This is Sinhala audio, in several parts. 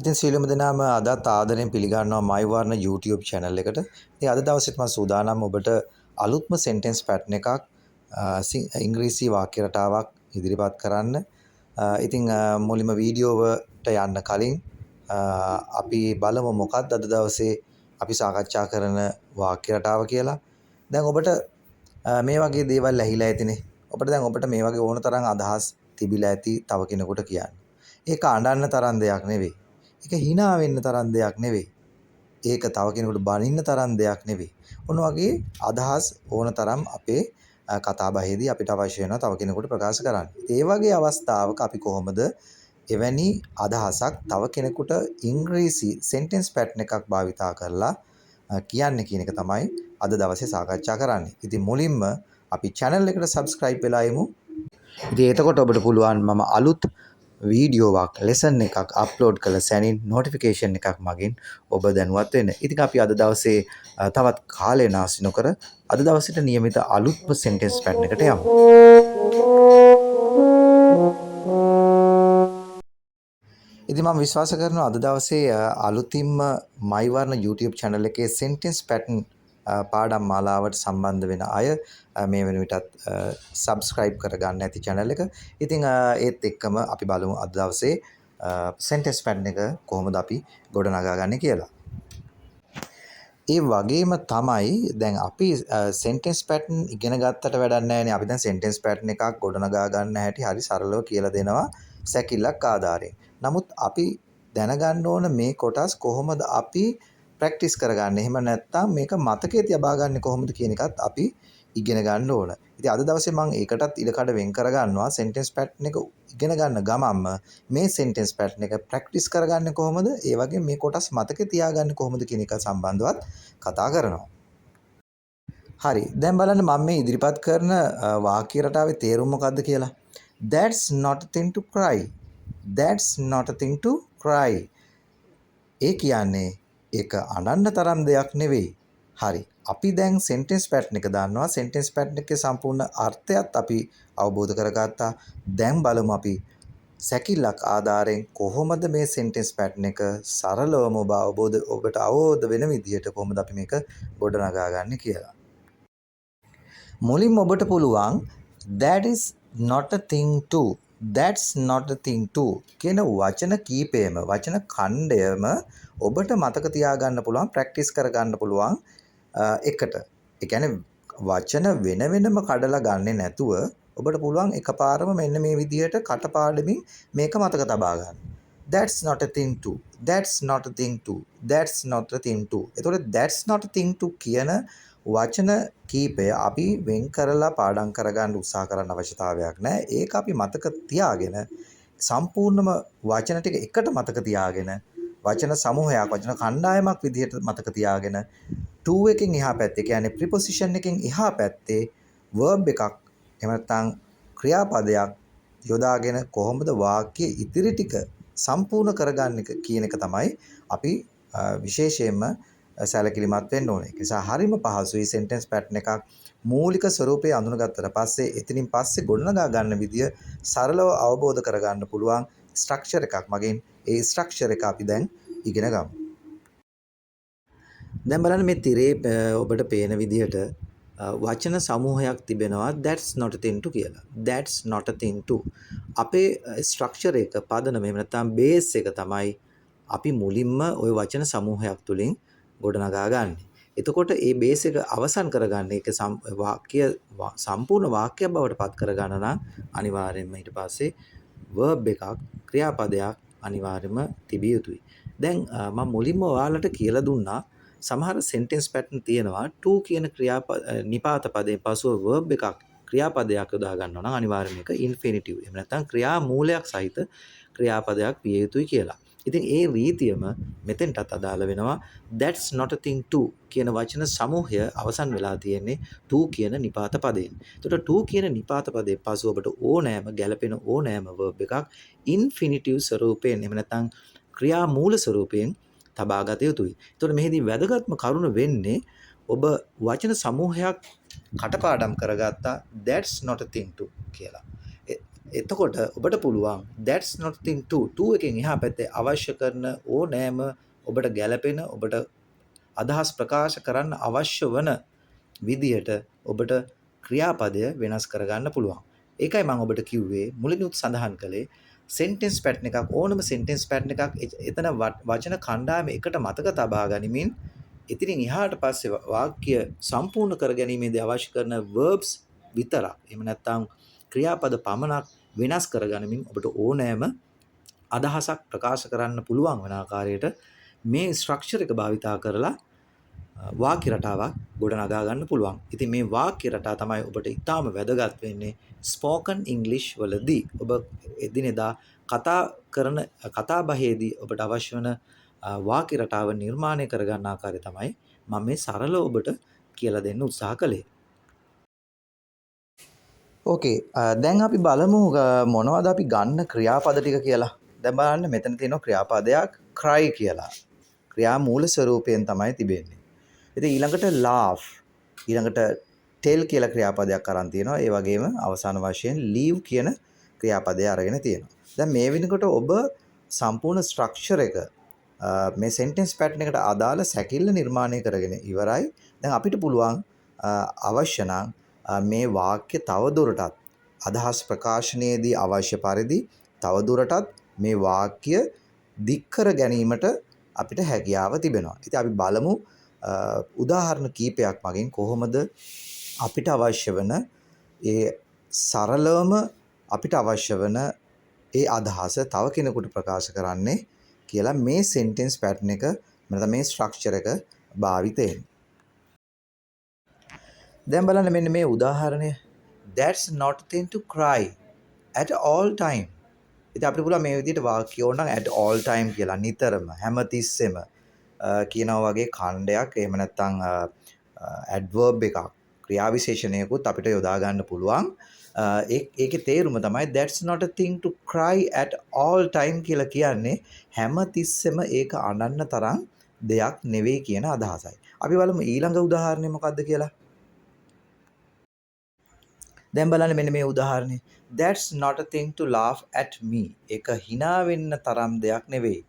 ඉතින් සියලුම දෙනාම අදත් ආදරෙන් පිළිගන්නවා My Varna YouTube channel එකට. ඉතින් අද දවසේත් මම සූදානම් ඔබට අලුත්ම sentence pattern එකක් ඉංග්‍රීසි වාක්‍ය රටාවක් ඉදිරිපත් කරන්න. ඉතින් මුලින්ම වීඩියෝවට යන්න කලින් අපි බලමු මොකක්ද අද දවසේ අපි සාකච්ඡා කරන වාක්‍ය රටාව කියලා. දැන් ඔබට මේ වගේ දේවල් ඇහිලා ඇතිනේ. ඔබට මේ වගේ ඕන තරම් අදහස් තිබිලා ඇති තව කෙනෙකුට කියන්න. ඒක අඬන්න තරම් දෙයක් නෙවෙයි. ඒක hina වෙන්න තරම් දෙයක් නෙවෙයි. ඒක තව කෙනෙකුට බනින්න තරම් දෙයක් නෙවෙයි. ඔන්න වගේ අදහස් ඕන තරම් අපේ කතා බහේදී අපිට අවශ්‍ය වෙනවා තව කෙනෙකුට ප්‍රකාශ කරන්න. ඒ වගේ අවස්ථාවක අපි කොහොමද එවැනි අදහසක් තව කෙනෙකුට ඉංග්‍රීසි sentence pattern එකක් භාවිතා කරලා කියන්නේ කියන එක තමයි අද දවසේ සාකච්ඡා කරන්නේ. ඉතින් මුලින්ම අපි channel එකට subscribe වෙලා යමු. ඉතින් එතකොට ඔබට පුළුවන් මම අලුත් වීඩියෝවක් ලෙසන් එකක් අප්ලෝඩ් කළ සැනින් නොටිෆිකේෂන් එකක් මගින් ඔබ දැනුවත් වෙන්න. ඉතින් අපි අද දවසේ තවත් කාලය නාස්ති නොකර අද දවසේට નિયમિત අලුත්ම sentence pattern එකට යමු. ඉතින් මම විශ්වාස කරනවා අද දවසේ අලුතින්ම My Varna YouTube channel එකේ sentence pattern පාඩම් මාලාවට සම්බන්ධ වෙන අය මේ වෙන විටත් subscribe කරගන්න ඇති channel එක. ඉතින් ඒත් එක්කම අපි බලමු අද දවසේ sentence pattern එක කොහොමද අපි ගොඩනගා ගන්නේ කියලා. ඒ වගේම තමයි දැන් අපි sentence pattern ඉගෙන ගත්තට වැඩක් නැහැ නේ. අපි දැන් sentence pattern එකක් ගොඩනගා ගන්න හැටි හරි සරලව කියලා දෙනවා සැකිල්ලක් ආධාරයෙන්. නමුත් අපි දැනගන්න ඕන මේ කොටස් කොහොමද අපි ප්‍රැක්ටිස් කරගන්නේ. එහෙම නැත්නම් මේක මතකයේ තියාබා ගන්න කොහොමද කියන එකත් අපි ඉගෙන ගන්න ඕන. ඉතින් අද දවසේ මම ඒකටත් ඉඩකඩ වෙන් කරගන්නවා sentence pattern එක ඉගෙන ගන්න ගමන්ම මේ sentence pattern එක ප්‍රැක්ටිස් කරගන්නේ කොහොමද? ඒ වගේ මේ කොටස් මතකේ තියාගන්නේ කොහොමද කියන එක සම්බන්ධවත් කතා කරනවා. හරි. දැන් බලන්න මම මේ ඉදිරිපත් කරන වාක්‍ය රටාවේ තේරුම මොකක්ද කියලා. That's not a thing to cry. That's not a thing to cry. ඒ කියන්නේ ඒක අනන්න තරම් දෙයක් නෙවෙයි. හරි. අපි දැන් sentence pattern එක දන්නවා. sentence pattern එකේ සම්පූර්ණ අර්ථයත් අපි අවබෝධ කරගත්තා. දැන් බලමු අපි සැකිල්ලක් ආධාරයෙන් කොහොමද මේ sentence pattern එක සරලවම ඔබට අවබෝධ වෙන විදිහට කොහොමද අපි මේක ගොඩනගා ගන්න කියලා. මුලින්ම ඔබට පුළුවන් that is not a thing to, that's not a thing to කියන වචන කීපයම වචන ඛණ්ඩයම ඔබට මතක තියාගන්න පුළුවන් ප්‍රැක්ටිස් කරගන්න පුළුවන් එකට. ඒ කියන්නේ වචන වෙන වෙනම කඩලා ගන්නෙ නැතුව ඔබට පුළුවන් එකපාරම මෙන්න මේ විදිහට කටපාඩමින් මේක මතක තබා ගන්න. That's not a thing to, that's not a thing to, that's not a thing to. එතකොට that's not a thing to කියන වචන කීපය අපි වෙන් කරලා පාඩම් කරගන්න උත්සාහ කරන්න අවශ්‍යතාවයක් නැහැ. ඒක අපි මතක තියාගෙන සම්පූර්ණම වචන ටික එකට මතක තියාගෙන වචන සමූහයක් වචන කණ්ඩායමක් විදිහට මතක තියාගෙන to එකකින් එහා පැත්තේ කියන්නේ preposition එකකින් එහා පැත්තේ verb එකක් එහෙම නැත්නම් ක්‍රියාපදයක් යොදාගෙන කොහොමද වාක්‍ය ඉදිරි ටික සම්පූර්ණ කරගන්න කියන එක තමයි අපි විශේෂයෙන්ම සැලකිලිමත් වෙන්න ඕනේ. ඒ නිසා හරිම පහසුයි sentence pattern එකක් මූලික ස්වරූපය අඳුනගත්තට පස්සේ එතනින් පස්සේ ගොඩනගා ගන්න විදිය සරලව අවබෝධ කරගන්න පුළුවන් ස්ට්‍රක්චර් එකක් මගින් ඒ ස්ට්‍රක්චර් එක අපි දැන් ඉගෙන ගමු. දැන් බලන්න මේ තිරේ ඔබට පේන විදිහට වචන සමූහයක් තිබෙනවා that's not a thing to කියලා. that's not a thing to. අපේ ස්ට්‍රක්චර් එක පදනම එහෙම නැත්නම් බේස් එක තමයි අපි මුලින්ම ওই වචන සමූහයක් තුලින් ගොඩනගා ගන්න. එතකොට ඒ බේස් එක අවසන් කරගන්න ඒක වාක්‍ය සම්පූර්ණ වාක්‍යයක් බවට පත් කරගන්න නම් අනිවාර්යයෙන්ම ඊට පස්සේ verb එකක් ක්‍රියාපදයක් අනිවාර්යයෙන්ම තිබිය යුතුයි. දැන් මම මුලින්ම ඔයාලට කියලා දුන්නා සමහර sentence pattern තියෙනවා to කියන නිපාත පදයෙන් පසුව verb එකක් ක්‍රියාපදයක් යොදා ගන්නවා නම් අනිවාර්යයෙන්ම මේක infinitive එහෙම නැත්නම් ක්‍රියා මූලයක් සහිත ක්‍රියාපදයක් විය යුතුයි කියලා. ඉතින් ඒ රීතියම මෙතෙන්ටත් අදාළ වෙනවා that's not a thing to කියන වචන සමූහය අවසන් වෙලා තියෙන්නේ to කියන නිපාත පදයෙන්. එතකොට to කියන නිපාත පදයේ පසු ඔබට ඕනෑම ගැළපෙන ඕනෑම verb එකක් infinitive ස්වරූපයෙන් එහෙම නැත්නම් ක්‍රියා මූල ස්වරූපයෙන් තබා ගත යුතුයි. එතකොට මෙහිදී වැදගත්ම කරුණ වෙන්නේ ඔබ වචන සමූහයක් කටපාඩම් කරගත්තා that's not a thing to කියලා. එතකොට ඔබට පුළුවන් that's not thing to එකෙන් එහා පැත්තේ අවශ්‍ය කරන ඕනෑම ඔබට ගැළපෙන ඔබට අදහස් ප්‍රකාශ කරන්න අවශ්‍ය වන විදිහට ඔබට ක්‍රියාපදය වෙනස් කරගන්න පුළුවන්. ඒකයි මම ඔබට කිව්වේ මුලිනුත් සඳහන් කළේ sentence pattern එකක් ඕනම sentence pattern එකක් එතන වචන කණ්ඩායම එකට මතක තබා ගනිමින් ඉතින් එහාට පස්සේ වාක්‍ය සම්පූර්ණ කර ගැනීමේදී අවශ්‍ය කරන verbs විතරක් එහෙම නැත්නම් ක්‍රියාපද පමණක් වෙනස් කරගනිමින් ඔබට ඕනෑම අදහසක් ප්‍රකාශ කරන්න පුළුවන් වන ආකාරයට මේ ස්ට්‍රක්චර් එක භාවිතා කරලා වාක්‍ය රටාවක් ගොඩනගා ගන්න පුළුවන්. ඉතින් මේ වාක්‍ය රටා තමයි ඔබට ඉතාම වැදගත් වෙන්නේ ස්පෝකන් ඉංග්ලිෂ් වලදී. ඔබ එදිනෙදා කතා කරන කතා බහේදී ඔබට අවශ්‍ය වන වාක්‍ය රටාව නිර්මාණය කරගන්න ආකාරය තමයි මම මේ සරලව ඔබට කියලා දෙන්න උත්සාහ කළේ. ඕකේ දැන් අපි බලමු මොනවද අපි ගන්න ක්‍රියාපද ටික කියලා. දැන් බලන්න මෙතන තියෙනවා ක්‍රියාපදයක් cry කියලා. ක්‍රියා මූල ස්වරූපයෙන් තමයි තිබෙන්නේ. ඉතින් ඊළඟට laugh ඊළඟට tell කියලා ක්‍රියාපදයක් අරන් තියෙනවා. ඒ වගේම අවසාන වශයෙන් leave කියන ක්‍රියාපදය අරගෙන තියෙනවා. දැන් මේ වෙනකොට ඔබ සම්පූර්ණ ස්ට්‍රක්චර් එක මේ sentence pattern එකට අදාළ සැකිල්ල නිර්මාණය කරගෙන ඉවරයි. දැන් අපිට පුළුවන් අවශ්‍ය නම් මේ වාක්‍ය තවදුරටත් අදහස් ප්‍රකාශනයේදී අවශ්‍ය පරිදි තවදුරටත් මේ වාක්‍ය දික් කර ගැනීමට අපිට හැකියාව තිබෙනවා. ඉතින් අපි බලමු උදාහරණ කීපයක් මගින් කොහොමද අපිට අවශ්‍ය වන ඒ සරලවම අපිට අවශ්‍ය වන ඒ අදහස තව කෙනෙකුට ප්‍රකාශ කරන්නේ කියලා මේ sentence pattern එක නැත්නම් මේ structure එක භාවිතයෙන්. දැන් බලන්න මෙන්න මේ උදාහරණය that's not a thing to cry at all time. ඉතින් අපිට පුළුවන් මේ විදිහට වාක්‍ය ඕනනම් at all time කියලා නිතරම හැමතිස්සෙම කියනවා වගේ ඛණ්ඩයක් එහෙම නැත්නම් adverb එකක් ක්‍රියාවිශේෂණයකුත් අපිට යොදා ගන්න පුළුවන්. ඒකේ තේරුම තමයි that's not a thing to cry at all time කියලා කියන්නේ හැමතිස්සෙම ඒක අඬන්න තරම් දෙයක් නෙවෙයි කියන අදහසයි. අපි බලමු ඊළඟ උදාහරණය මොකක්ද කියලා. දැන් බලන්න මෙන්න මේ උදාහරණය. That's not a thing to laugh at me. ඒක hina වෙන්න තරම් දෙයක් නෙවෙයි.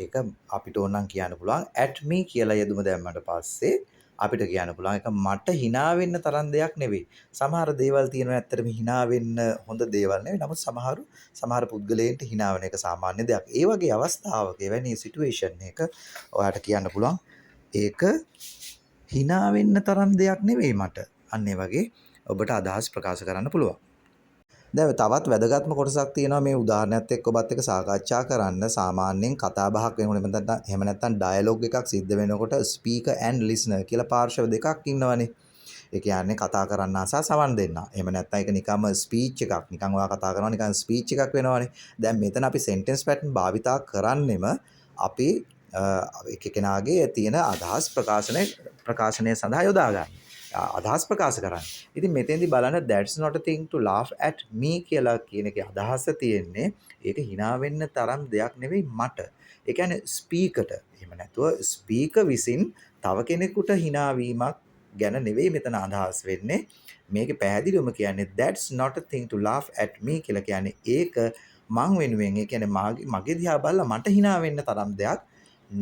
ඒක අපිට ඕනනම් කියන්න පුළුවන් at me කියලා යෙදුම දැම්මට පස්සේ අපිට කියන්න පුළුවන් ඒක මට hina වෙන්න තරම් දෙයක් නෙවෙයි. සමහර දේවල් තියෙනවා ඇත්තටම hina වෙන්න හොඳ දේවල් නෙවෙයි. නමුත් සමහර පුද්ගලයන්ට hina වෙන එක සාමාන්‍ය දෙයක්. ඒ වගේ අවස්ථාවක එවැනි සිටුේෂන් එක ඔයාලට කියන්න පුළුවන් ඒක hina වෙන්න තරම් දෙයක් නෙවෙයි මට. අන්න ඒ වගේ ඔබට අදහස් ප්‍රකාශ කරන්න පුළුවන්. දැන් තවත් වැදගත්ම කොටසක් තියෙනවා මේ උදාහරණයත් එක්ක ඔබත් එක්ක සාකච්ඡා කරන්න. සාමාන්‍යයෙන් කතා බහක් වෙනකොට එහෙම නැත්නම් ඩයලොග් එකක් සිද්ධ වෙනකොට ස්පීකර් ඇන්ඩ් ලිසනර් කියලා පාර්ශව දෙකක් ඉන්නවනේ. ඒ කියන්නේ කතා කරන්න සහ සවන් දෙන්න. එහෙම නැත්නම් ඒක නිකම්ම ස්පීච් එකක්. නිකන් ඔයා කතා කරනවා නිකන් ස්පීච් එකක් වෙනවනේ. දැන් මෙතන අපි sentence pattern භාවිතා කරන්නෙම අපි එකකෙනාගේ තියෙන අදහස් ප්‍රකාශනය සඳහා යොදා ගන්න. අදහස් ප්‍රකාශ කරන්න. ඉතින් මෙතෙන්දී බලන්න that's not a thing to laugh at me කියලා කියන එකේ අදහස තියෙන්නේ ඒක hina වෙන්න තරම් දෙයක් නෙවෙයි මට. ඒ කියන්නේ ස්පීකර්ට. එහෙම නැතුව ස්පීකර් විසින් තව කෙනෙකුට hina වීමක් ගැන නෙවෙයි මෙතන අදහස් වෙන්නේ. මේකේ පැහැදිලිවම කියන්නේ that's not a thing to laugh at me කියලා කියන්නේ ඒක මං වෙනුවෙන් ඒ කියන්නේ මගේ දිහා බලලා මට hina වෙන්න තරම් දෙයක්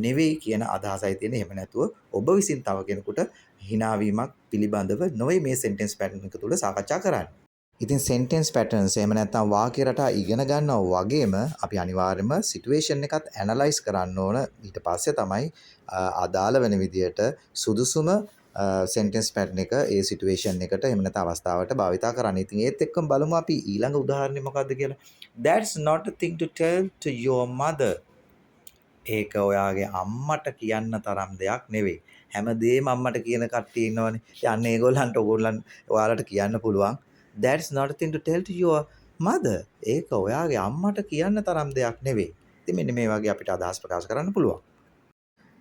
නෙවෙයි කියන අදහසයි තියෙන්නේ. එහෙම නැතුව ඔබ විසින් තව කෙනෙකුට hina වීමක් පිළිබඳව නොවේ මේ sentence pattern එක තුල සාකච්ඡා කරන්නේ. ඉතින් sentence patterns එහෙම නැත්නම් වාක්‍ය රටා ඉගෙන ගන්නවා වගේම අපි අනිවාර්යයෙන්ම situation එකත් analyze කරන්න ඕන. ඊට පස්සේ තමයි අදාළ වෙන විදියට සුදුසුම sentence pattern එක ඒ situation එකට එහෙම නැත්නම් අවස්ථාවට භාවිතා කරන්න. ඉතින් ඒත් එක්කම බලමු අපි ඊළඟ උදාහරණය මොකක්ද කියලා. That's not a thing to tell to your mother. ඒක ඔයාගේ අම්මට කියන්න තරම් දෙයක් නෙවෙයි. හැමදේම අම්මට කියන කට්ටිය ඉන්නවනේ. ඉතින් අන්න ඒගොල්ලන්ට ඔයාලට කියන්න පුළුවන් that's not a thing to tell to your mother. ඒක ඔයාගේ අම්මට කියන්න තරම් දෙයක් නෙවෙයි. ඉතින් මෙන්න මේ වගේ අපිට අදහස් ප්‍රකාශ කරන්න පුළුවන්.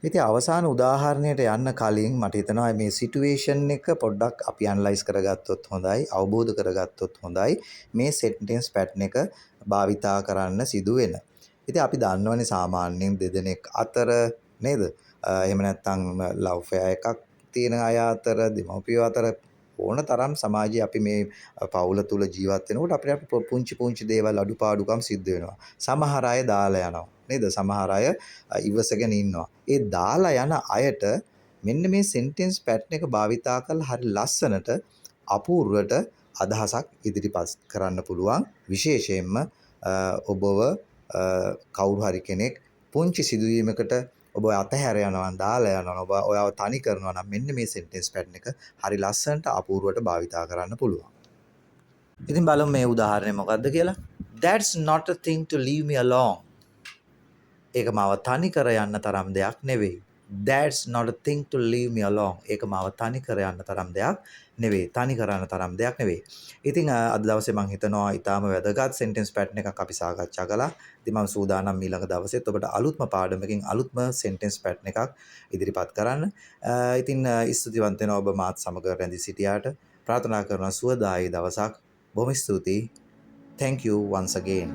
ඉතින් අවසාන උදාහරණයට යන්න කලින් මට හිතෙනවා මේ සිටුේෂන් එක පොඩ්ඩක් අපි ඇනලයිස් කරගත්තොත් හොඳයි, අවබෝධ කරගත්තොත් හොඳයි මේ sentence pattern එක භාවිතා කරන්න සිදු වෙන. ඉතින් අපි දන්නවනේ සාමාන්‍යයෙන් දෙදෙනෙක් අතර නේද? එහෙම නැත්නම් ලව් ෆෙයා එකක් තියෙන අය අතර, දෙමව්පියෝ අතර ඕන තරම් සමාජයේ අපි මේ පවුල තුල ජීවත් වෙනකොට අපිට පුංචි දේවල් අඩුපාඩුකම් සිද්ධ වෙනවා. සමහර අය දාලා යනවා. නේද? සමහර අය ඉවසගෙන ඉන්නවා. ඒ දාලා යන අයට මෙන්න මේ සෙන්ටෙන්ස් පැටර්න් එක භාවිතා කරලා හරි ලස්සනට අපූර්වට අදහසක් ඉදිරිපත් කරන්න පුළුවන්. විශේෂයෙන්ම ඔබව කවුරු හරි කෙනෙක් පුංචි සිදුවීමකට ඔබ අතහැර යනවා දාලා යනවා ඔබ ඔයාව තනි කරනවා නම් මෙන්න මේ සෙන්ටෙන්ස් පැටර්න් එක හරි ලස්සනට අපූර්වට භාවිතා කරන්න පුළුවන්. ඉතින් බලමු මේ උදාහරණය මොකක්ද කියලා. That's not a thing to leave me alone. ඒක මාව තනි කර යන්න තරම් දෙයක් නෙවෙයි. That's not a thing to leave me alone. ඒක මාව තනි කර යන්න තරම් දෙයක් නෙවෙයි. තනි කරන්න තරම් දෙයක් නෙවෙයි. ඉතින් අද දවසේ මම හිතනවා ඊටාම වැදගත් සෙන්ටෙන්ස් පැටර්න් එකක් අපි සාකච්ඡා කළා. ඉතින් මම සූදානම් ඊළඟ දවසෙත් ඔබට අලුත්ම පාඩමකින් අලුත්ම සෙන්ටෙන්ස් පැටර්න් එකක් ඉදිරිපත් කරන්න. ඉතින් ස්තුතිවන්ත වෙනවා ඔබ මාත් සමග රැඳී සිටියාට. ප්‍රාර්ථනා කරනවා සුවදායී දවසක්. බොහොම ස්තුතියි. Thank you once again.